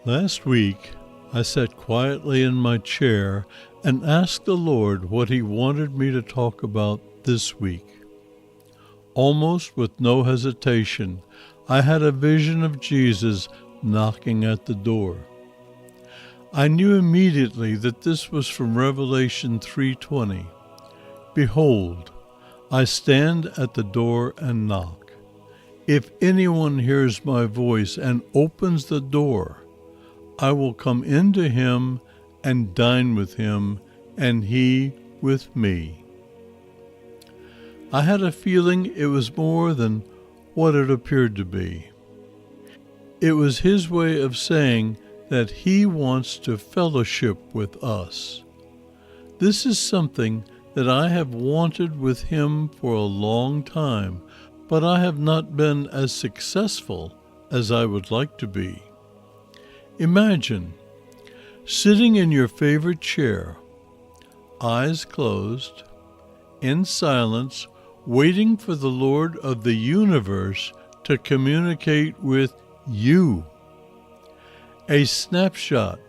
Last week, I sat quietly in my chair and asked the Lord what He wanted me to talk about this week. Almost with no hesitation, I had a vision of Jesus knocking at the door. I knew immediately that this was from Revelation 3:20. Behold, I stand at the door and knock. If anyone hears my voice and opens the door, I will come into him and dine with him, and he with me. I had a feeling it was more than what it appeared to be. It was His way of saying that He wants to fellowship with us. This is something that I have wanted with Him for a long time, but I have not been as successful as I would like to be. Imagine sitting in your favorite chair, eyes closed, in silence, waiting for the Lord of the universe to communicate with you. A snapshot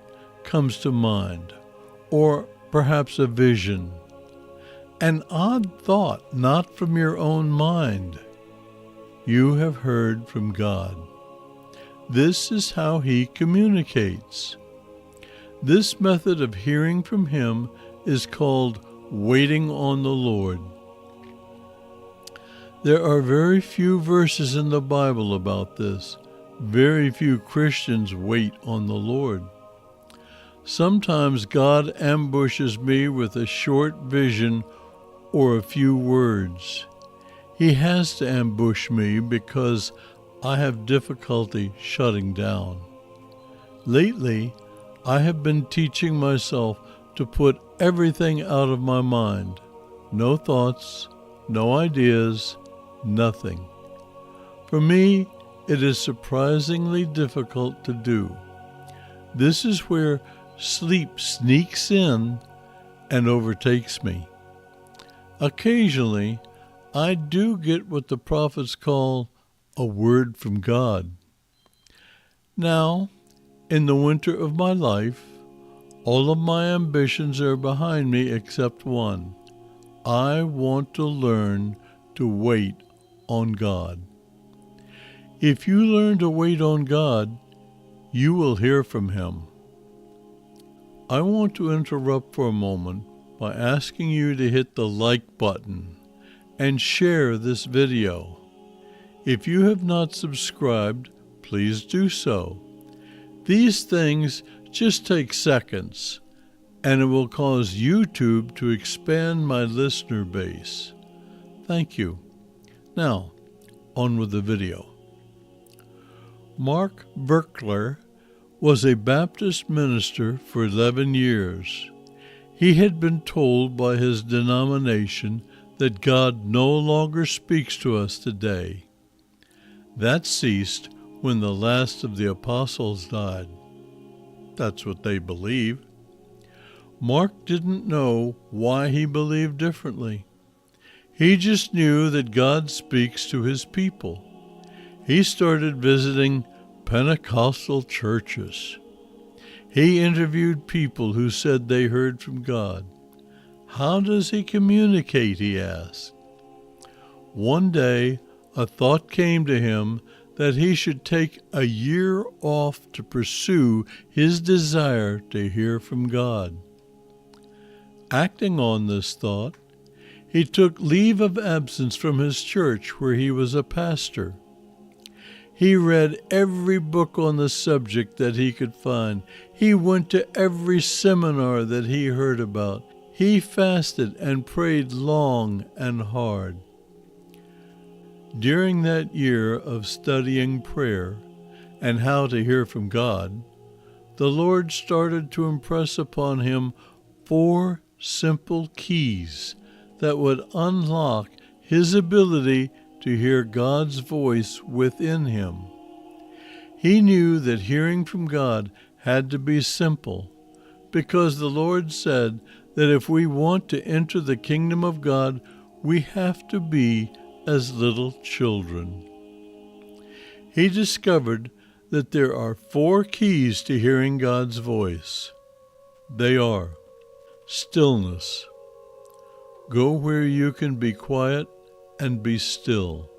comes to mind, or perhaps a vision, an odd thought not from your own mind. You have heard from God. This is how He communicates. This method of hearing from Him is called waiting on the Lord. There are very few verses in the Bible about this. Very few Christians wait on the Lord. Sometimes God ambushes me with a short vision or a few words. He has to ambush me because I have difficulty shutting down. Lately, I have been teaching myself to put everything out of my mind. No thoughts, no ideas, nothing. For me, it is surprisingly difficult to do. This is where sleep sneaks in and overtakes me. Occasionally, I do get what the prophets call a word from God. Now, in the winter of my life, all of my ambitions are behind me except one. I want to learn to wait on God. If you learn to wait on God, you will hear from Him. I want to interrupt for a moment by asking you to hit the like button and share this video. If you have not subscribed, please do so. These things just take seconds, and it will cause YouTube to expand my listener base. Thank you. Now, on with the video. Mark Virkler was a Baptist minister for 11 years. He had been told by his denomination that God no longer speaks to us today. That ceased when the last of the apostles died. That's what they believe. Mark didn't know why he believed differently. He just knew that God speaks to His people. He started visiting Pentecostal churches. He interviewed people who said they heard from God. How does He communicate, he asked. One day, a thought came to him that he should take a year off to pursue his desire to hear from God. Acting on this thought, he took leave of absence from his church where he was a pastor. He read every book on the subject that he could find. He went to every seminar that he heard about. He fasted and prayed long and hard. During that year of studying prayer and how to hear from God, the Lord started to impress upon him 4 simple keys that would unlock his ability to hear God's voice within him. He knew that hearing from God had to be simple, because the Lord said that if we want to enter the kingdom of God, we have to be as little children. He discovered that there are 4 keys to hearing God's voice. They are stillness. Go where you can be quiet and be still.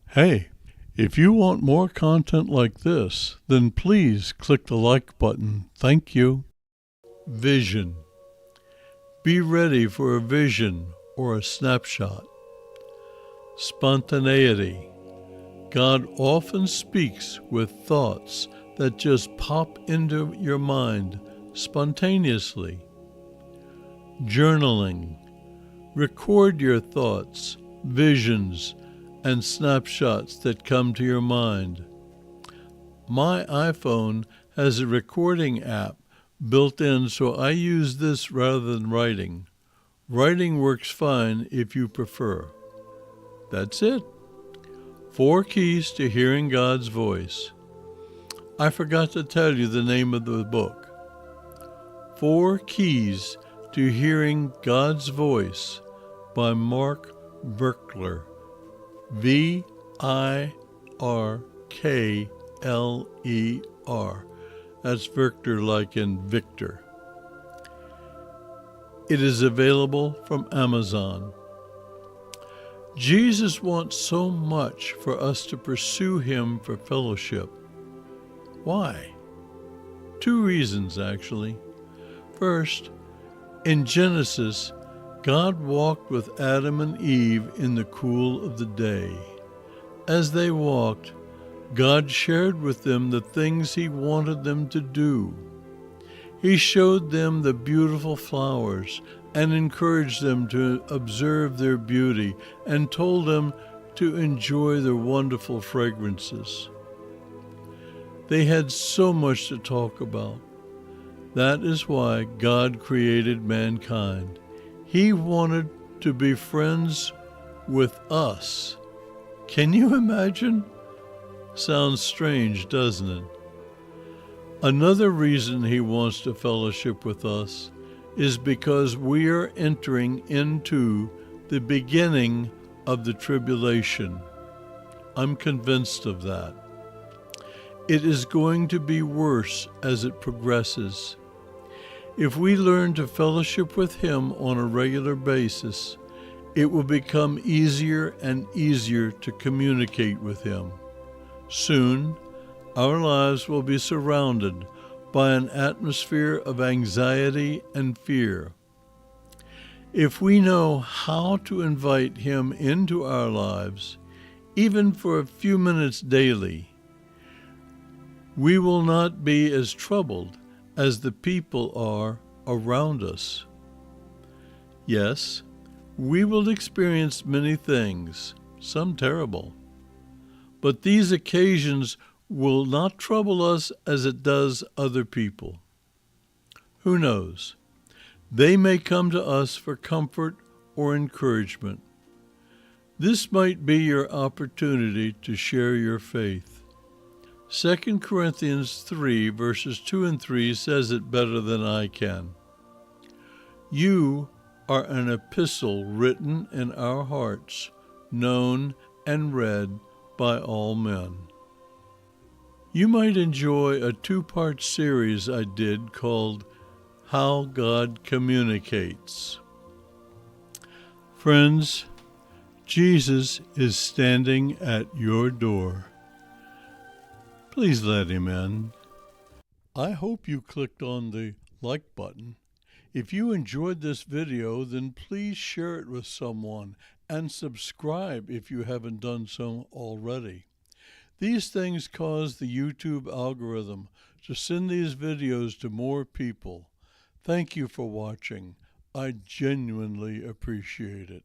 Hey, if you want more content like this, then please click the like button. Thank you. Vision. Be ready for a vision or a snapshot. Spontaneity. God often speaks with thoughts that just pop into your mind spontaneously. Journaling. Record your thoughts, visions, and snapshots that come to your mind. My iPhone has a recording app built in, so I use this rather than writing. Writing works fine if you prefer. That's it. 4 keys to hearing God's voice. I forgot to tell you the name of the book. 4 Keys to Hearing God's Voice by Mark Virkler. Virkler. That's Victor like in Victor. It is available from Amazon. Jesus wants so much for us to pursue him for fellowship. Why? 2 reasons, actually. First, in Genesis, God walked with Adam and Eve in the cool of the day. As they walked, God shared with them the things he wanted them to do. He showed them the beautiful flowers and encouraged them to observe their beauty and told them to enjoy their wonderful fragrances. They had so much to talk about. That is why God created mankind. He wanted to be friends with us. Can you imagine? Sounds strange, doesn't it? Another reason he wants to fellowship with us is because we are entering into the beginning of the tribulation. I'm convinced of that. It is going to be worse as it progresses. If we learn to fellowship with him on a regular basis, it will become easier and easier to communicate with him. Soon, our lives will be surrounded by an atmosphere of anxiety and fear. If we know how to invite him into our lives, even for a few minutes daily, we will not be as troubled as the people are around us. Yes, we will experience many things, some terrible, but these occasions will not trouble us as it does other people. Who knows? They may come to us for comfort or encouragement. This might be your opportunity to share your faith. 2 Corinthians 3, verses 2 and 3 says it better than I can. You are an epistle written in our hearts, known and read by all men. You might enjoy a 2-part series I did called How God Communicates. Friends, Jesus is standing at your door. Please let him in. I hope you clicked on the like button. If you enjoyed this video, then please share it with someone and subscribe if you haven't done so already. These things cause the YouTube algorithm to send these videos to more people. Thank you for watching. I genuinely appreciate it.